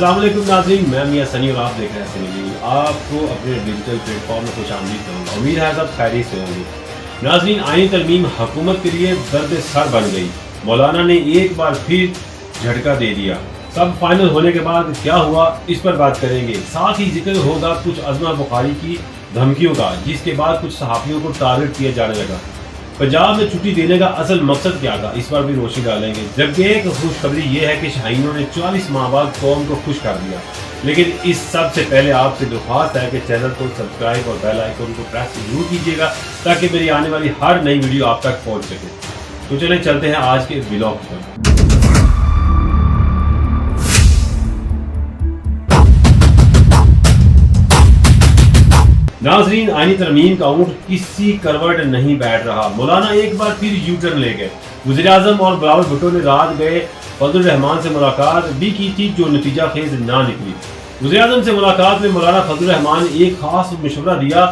अस्सलाम वालेकुम नाज़रीन, मैं मियां सनी और आप देख रहे हैं सनी न्यूज़। आपको अपने डिजिटल प्लेटफॉर्म में खुशामदीद करूँगा। उम्मीद है सब खैरियत से होंगे। नाज़रीन, आईनी तरमीम हुकूमत के लिए दर्द सर बन गई। मौलाना ने एक बार फिर झटका दे दिया। सब फाइनल होने के बाद क्या हुआ, इस पर बात करेंगे। साथ ही जिक्र होगा कुछ अज़मा बुखारी की धमकियों का, जिसके बाद कुछ सहाफ़ियों को टारगेट किया जाने लगा। पंजाब में छुट्टी देने का असल मकसद क्या था, इस पर भी रोशनी डालेंगे। जबकि एक खुशखबरी ये है कि शाहीनों ने 44 माह बाद कौम को खुश कर दिया। लेकिन इस सब से पहले आपसे दरख्वास्त है कि चैनल को सब्सक्राइब और बेल आइकन को प्रेस जरूर कीजिएगा, ताकि मेरी आने वाली हर नई वीडियो आप तक पहुंच सके। तो चलें चलते हैं आज के व्लॉग पर। नाज़रीन, आईनी तरमीम का ऊँट किसी करवट नहीं बैठ रहा। मौलाना एक बार फिर यू टर्न ले गए। वज़ीर-ए-आज़म और बिलावल भुट्टो ने रात गए फजल रहमान से मुलाकात भी की थी, जो नतीजा खेज ना निकली। वज़ीर-ए-आज़म से मुलाकात में मौलाना फजल रहमान ने एक खास मशवरा दिया।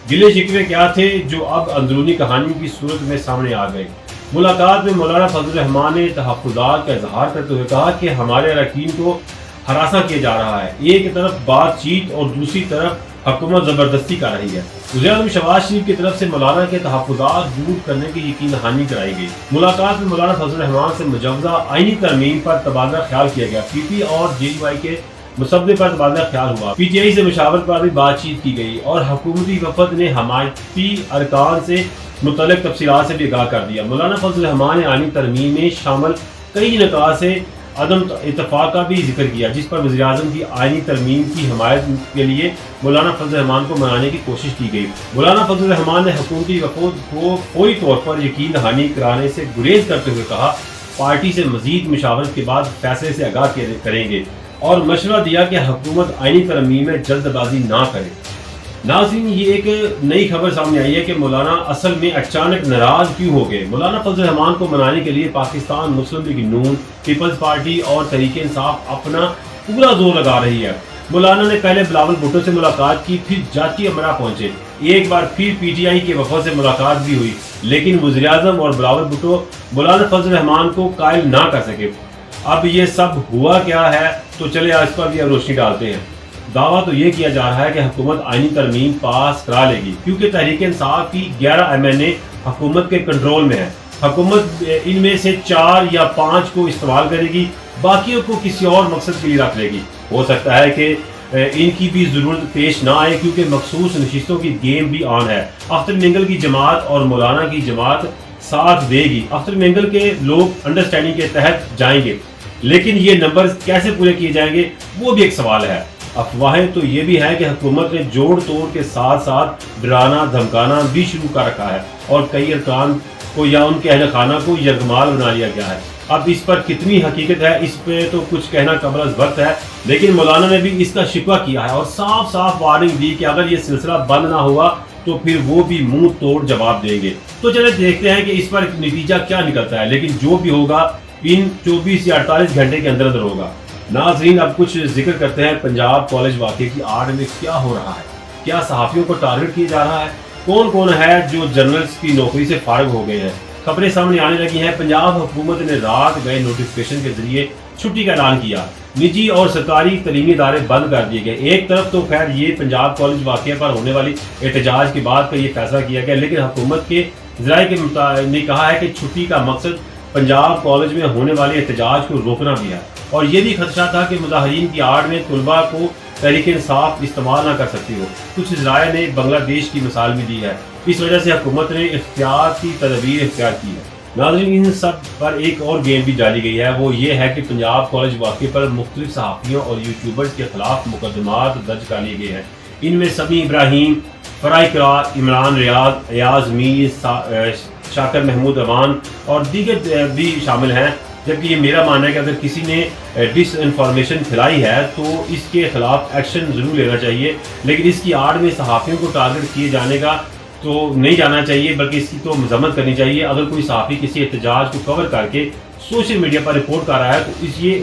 गिले शिकवे क्या थे जो अब अंदरूनी कहानियों की सूरत में सामने आ गए। मुलाकात में मौलाना फजल रहमान ने तहफ़्फ़ुज़ात का इजहार करते हुए कहा कि हमारे अरकान को हरासा किया जा रहा है। एक तरफ बातचीत और दूसरी तरफ हुकूमत ज़बरदस्ती कर रही है। वज़ीर-ए-आज़म शहबाज शरीफ की तरफ से मौलाना के तहफ़्फ़ुज़ात दूर करने की यकीन दहानी कराई गई। मुलाकात में मौलाना फजल रहमान से मुजव्वज़ा आईनी तरमीम पर तबादला ख्याल किया गया। पीपी और जेईवाई के मुसद्दे पर तबादला ख्याल हुआ। पीटीआई से मुशावरत पर भी बातचीत की गई और हुकूमती वफ़द ने हमायती अरकान से मुतल्लिक़ तफसीलात से भी आगाह कर दिया। मौलाना फजल रहमान ने आईनी तरमीम में शामिल कई निकात से अदम इत्तफाक का भी जिक्र किया, जिस पर वज़ीर-ए-आज़म की आईनी तरमीम की हमायत के लिए मौलाना फजल रहमान को मनाने की कोशिश की गई। मौलाना फजल रहमान ने हुकूमती वफ़द को फौरी तौर पर यकीन दहानी कराने से गुरेज करते हुए कहा, पार्टी से मज़ीद मुशावरत के बाद फैसले से आगाह करेंगे और मशवरा दिया कि हुकूमत आईनी तरमीम में जल्दबाजी ना करे। नाज़रीन, ये एक नई खबर सामने आई है कि मौलाना असल में अचानक नाराज क्यों हो गए। मौलाना फजल रहमान को मनाने के लिए पाकिस्तान मुस्लिम लीग नून, पीपल्स पार्टी और तहरीक इंसाफ अपना पूरा जोर लगा रही है। मौलाना ने पहले बिलावल भुट्टो से मुलाकात की, फिर जाती अमरा पहुंचे। एक बार फिर पीटीआई के वफद से मुलाकात भी हुई, लेकिन वज़ीर-ए-आज़म और बिलावल भुट्टो मौलाना फजल रहमान को कायल ना कर सके। अब ये सब हुआ क्या है, तो चले आज पर भी रोशनी डालते हैं। दावा तो ये किया जा रहा है कि हुकूमत आईनी तरमीम पास करा लेगी, क्योंकि तहरीक इंसाफ की 11 एमएनए हुकूमत के कंट्रोल में है। हुकूमत इनमें से 4 या 5 को इस्तेमाल करेगी, बाकियों को किसी और मकसद के लिए रख लेगी। हो सकता है कि इनकी भी ज़रूरत पेश ना आए, क्योंकि मखसूस नशिस्तों की गेम भी ऑन है। अख्तर मेंगल की जमात और मौलाना की जमात साथ देगी। अख्तर मेंगल के लोग अंडरस्टैंडिंग के तहत जाएंगे, लेकिन ये नंबर कैसे पूरे किए जाएंगे, वो भी एक सवाल है। अफवाहें तो ये भी है कि हुकूमत ने जोड़ तोड़ के साथ साथ डराना धमकाना भी शुरू कर रखा है और कई अरकान को या उनके अहल खाना को यरगमाल बना लिया गया है। अब इस पर कितनी हकीकत है, इस पे तो कुछ कहना कबल अज़ वक्त है, लेकिन मौलाना ने भी इसका शिकवा किया है और साफ साफ वार्निंग दी कि अगर ये सिलसिला बंद ना हुआ तो फिर वो भी मुंह तोड़ जवाब देंगे। तो चले देखते हैं कि इस पर नतीजा क्या निकलता है, लेकिन जो भी होगा इन 24 या 48 घंटे के अंदर अंदर होगा। नाज़रीन, अब कुछ जिक्र करते हैं पंजाब कॉलेज वाक़े की आड़ में क्या हो रहा है। क्या सहाफ़ियों को टारगेट किया जा रहा है? कौन कौन है जो जर्नल्स की नौकरी से फारिग हो गए हैं? खबरें सामने आने लगी हैं। पंजाब हुकूमत ने रात गए नोटिफिकेशन के जरिए छुट्टी का ऐलान किया। निजी और सरकारी तलीमी इदारे बंद कर दिए गए। एक तरफ तो खैर ये पंजाब कॉलेज वाक़े पर होने वाली एहतजाज के बाद का ये फैसला किया गया, लेकिन हुकूमत के ज़राए ने कहा है कि छुट्टी का मकसद पंजाब कॉलेज में होने वाले एहतजाज को रोकना भी है। और ये भी खदशा था कि मुजाहिरीन की आड़ में तुलबा को तहरीक इंसाफ इस्तेमाल ना कर सकती हो। कुछ ज़राए ने बांग्लादेश की मिसाल भी दी है। इस वजह से हुकूमत ने एहतियाती तदबीर इख्तियार की है। नाज़रीन, इन सब पर एक और गेम भी डाली गई है। वो ये है कि पंजाब कॉलेज वाक़े पर मुख्तलिफ सहाफ़ियों और यूट्यूबर्स के खिलाफ मुकदमात दर्ज कर लिए गए हैं। इनमें समी इब्राहिम, फराह इकरार, इमरान रियाज, अयाज मीर, शाकर महमूद अवान और दीगर भी शामिल हैं। जबकि ये मेरा मानना है कि अगर किसी ने डिस इन्फॉर्मेशन फैलाई है तो इसके खिलाफ एक्शन ज़रूर लेना चाहिए, लेकिन इसकी आड़ में सहाफ़ियों को टारगेट किए जाने का तो नहीं जाना चाहिए, बल्कि इसकी तो मजम्मत करनी चाहिए। अगर कोई सहाफ़ी किसी एहतजाज को कवर करके सोशल मीडिया पर रिपोर्ट कर रहा है तो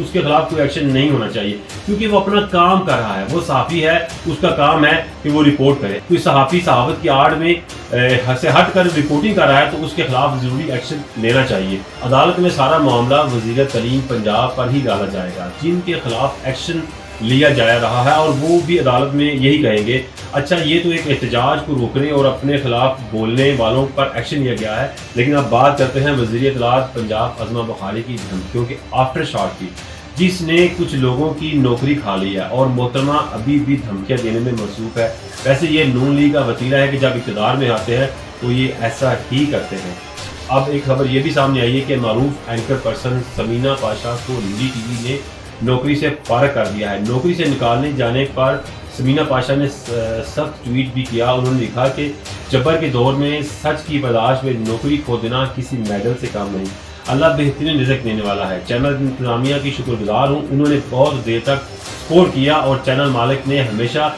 उसके खिलाफ कोई एक्शन नहीं होना चाहिए, क्योंकि वो अपना काम कर रहा है। वो सहाफ़ी है, उसका काम है कि वो रिपोर्ट करे। कोई सहाफ़ी सहावत की आड़ में से हट कर रिपोर्टिंग कर रहा है तो उसके खिलाफ ज़रूरी एक्शन लेना चाहिए। अदालत में सारा मामला वज़ीर तलीम पंजाब पर ही डाला जाएगा, जिनके खिलाफ एक्शन لیا جا رہا ہے اور وہ بھی عدالت میں یہی کہیں گے. اچھا یہ تو ایک احتجاج کو روکنے اور اپنے خلاف بولنے والوں پر ایکشن لیا گیا ہے، لیکن اب بات کرتے ہیں وزیر اطلاعات پنجاب عظمہ بخاری کی دھمکیوں کے آفٹر شاٹ کی، جس نے کچھ لوگوں کی نوکری کھا لی ہے اور محترمہ ابھی بھی دھمکیاں دینے میں مصروف ہے. ویسے یہ نون لیگ کا وتیرہ ہے کہ جب اقتدار میں آتے ہیں تو یہ ایسا ہی کرتے ہیں. اب ایک خبر یہ بھی سامنے آئی ہے کہ معروف اینکر پرسن سمینہ پاشا کو نجی ٹی وی نے نوکری سے فارغ کر دیا ہے. نوکری سے نکالنے جانے پر سمینہ پاشا نے سخت ٹویٹ بھی کیا. انہوں نے لکھا کہ جبر کے دور میں سچ کی پاداش میں نوکری کھو دینا کسی میڈل سے کام نہیں. اللہ بہترین رزق دینے والا ہے. چینل انتظامیہ کی شکر گزار ہوں، انہوں نے بہت دیر تک سپورٹ کیا اور چینل مالک نے ہمیشہ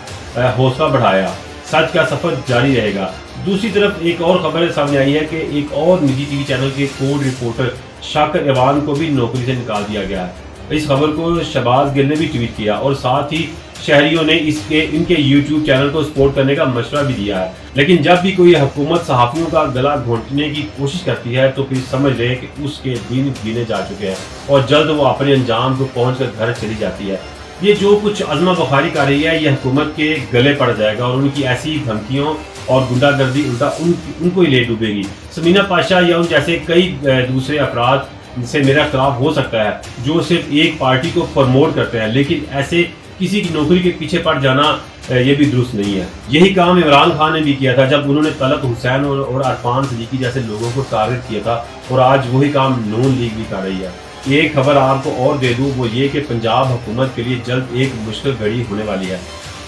حوصلہ بڑھایا. سچ کا سفر جاری رہے گا. دوسری طرف ایک اور خبر سامنے آئی ہے کہ ایک اور نجی ٹی وی چینل کے کوڈ رپورٹر شاکر ایوان کو بھی نوکری سے نکال دیا گیا ہے. اس خبر کو شہباز گل نے بھی ٹویٹ کیا اور ساتھ ہی شہریوں نے ان کے یوٹیوب چینل کو سپورٹ کرنے کا مشورہ بھی دیا ہے. لیکن جب بھی کوئی حکومت صحافیوں کا گلا گھونٹنے کی کوشش کرتی ہے تو پھر سمجھ لے کہ اس کے دن گنے جا چکے ہیں اور جلد وہ اپنے انجام کو پہنچ کر گھر چلی جاتی ہے. یہ جو کچھ عظمہ بخاری کر رہی ہے یہ حکومت کے گلے پڑ جائے گا اور ان کی ایسی دھمکیوں اور گنڈا گردی الٹا ان کو ہی لے ڈوبے گی. سمینہ پاشا یا ان جیسے کئی دوسرے افراد سے میرا اختلاف ہو سکتا ہے جو صرف ایک پارٹی کو پروموٹ کرتے ہیں، لیکن ایسے کسی کی نوکری کے پیچھے پڑ جانا یہ بھی درست نہیں ہے. یہی کام عمران خان نے بھی کیا تھا جب انہوں نے طلعت حسین اور عرفان صدیقی جیسے لوگوں کو ٹارگٹ کیا تھا، اور آج وہی کام نون لیگ بھی کر رہی ہے. ایک خبر آپ کو اور دے دوں، وہ یہ کہ پنجاب حکومت کے لیے جلد ایک مشکل گھڑی ہونے والی ہے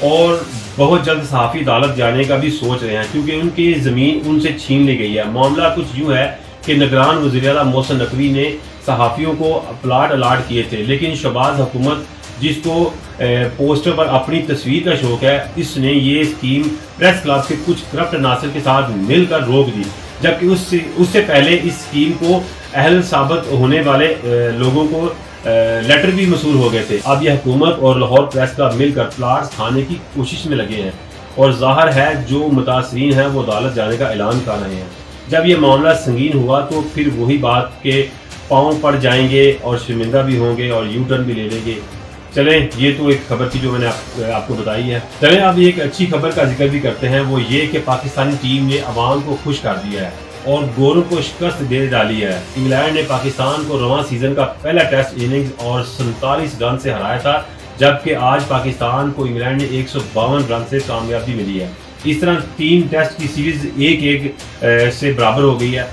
اور بہت جلد صحافی عدالت جانے کا بھی سوچ رہے ہیں کیونکہ ان کی زمین ان سے چھین لی گئی ہے. معاملہ کچھ یوں ہے کہ نگران وزیر اعلیٰ محسن نقوی نے صحافیوں کو پلاٹ الاٹ کیے تھے، لیکن شہباز حکومت جس کو پوسٹر پر اپنی تصویر کا شوق ہے، اس نے یہ اسکیم پریس کلب کے کچھ کرپٹ عناصر کے ساتھ مل کر روک دی، جبکہ اس سے پہلے اس اسکیم کو اہل ثابت ہونے والے لوگوں کو لیٹر بھی موصول ہو گئے تھے. اب یہ حکومت اور لاہور پریس کلب مل کر پلاٹس کھانے کی کوشش میں لگے ہیں اور ظاہر ہے جو متاثرین ہیں وہ عدالت جانے کا اعلان کر رہے ہیں. جب یہ معاملہ سنگین ہوا تو پھر وہی بات کہ پاؤں پڑ جائیں گے اور شرمندہ بھی ہوں گے اور یو ٹرن بھی لے لیں گے. چلیں یہ تو ایک خبر تھی جو میں نے آپ کو بتائی ہے. چلیں اب ایک اچھی خبر کا ذکر بھی کرتے ہیں، وہ یہ کہ پاکستانی ٹیم نے عوام کو خوش کر دیا ہے اور گوروں کو شکست دے ڈالی ہے. انگلینڈ نے پاکستان کو رواں سیزن کا پہلا ٹیسٹ اننگز اور 47 رن سے ہرایا تھا، جبکہ آج پاکستان کو انگلینڈ نے 152 رن سے کامیابی ملی ہے. اس طرح 3 ٹیسٹ کی سیریز 1-1 سے برابر ہو گئی ہے.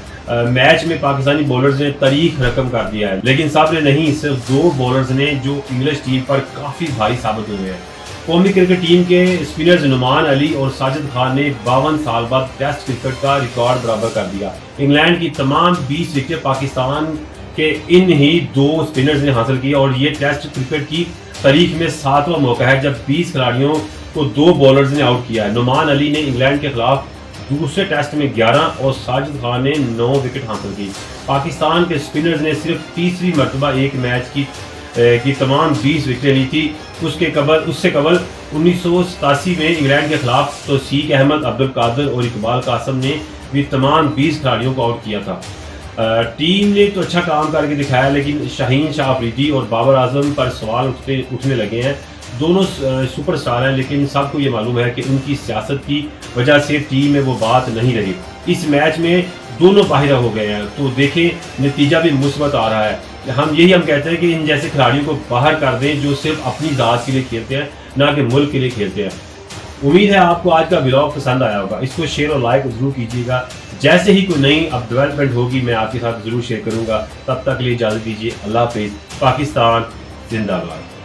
میچ میں پاکستانی بولرز نے تاریخ رقم کر دیا ہے، لیکن سب نے نہیں، صرف 2 بولرز نے جو انگلش ٹیم پر کافی بھاری ثابت ہوئے ہیں. قومی کرکٹ ٹیم کے اسپنرز نعمان علی اور ساجد خان نے 52 سال بعد ٹیسٹ کرکٹ کا ریکارڈ برابر کر دیا. انگلینڈ کی تمام 20 وکٹیں پاکستان کے ان ہی 2 اسپنرز نے حاصل کی اور یہ ٹیسٹ کرکٹ کی تاریخ میں 7واں موقع ہے جب 20 کھلاڑیوں کو 2 بولرز نے آؤٹ کیا ہے. نعمان علی نے انگلینڈ کے خلاف دوسرے ٹیسٹ میں 11 اور ساجد خان نے 9 وکٹ حاصل کی. پاکستان کے اسپنرز نے صرف تیسری مرتبہ ایک میچ کی تمام 20 وکٹیں لی تھی. اس سے قبل 1987 میں انگلینڈ کے خلاف توثیق احمد، عبدالقادر اور اقبال قاسم نے بھی تمام 20 کھلاڑیوں کو آؤٹ کیا تھا. ٹیم نے تو اچھا کام کر کے دکھایا، لیکن شاہین شاہ افریدی اور بابر اعظم پر سوال اٹھنے لگے ہیں. دونوں سپر سٹار ہیں، لیکن سب کو یہ معلوم ہے کہ ان کی سیاست کی وجہ سے ٹیم میں وہ بات نہیں رہی. اس میچ میں دونوں باہر ہو گئے ہیں تو دیکھیں نتیجہ بھی مثبت آ رہا ہے. ہم کہتے ہیں کہ ان جیسے کھلاڑیوں کو باہر کر دیں جو صرف اپنی ذات کے لیے کھیلتے ہیں، نہ کہ ملک کے لیے کھیلتے ہیں. امید ہے آپ کو آج کا ولاگ پسند آیا ہوگا. اس کو شیئر اور لائک ضرور کیجیے گا. جیسے ہی کوئی نئی اب ڈیولپمنٹ ہوگی میں آپ کے ساتھ ضرور شیئر کروں گا. تب تک کے لیے اجازت دیجیے. اللہ حافظ. پاکستان زندہ باد.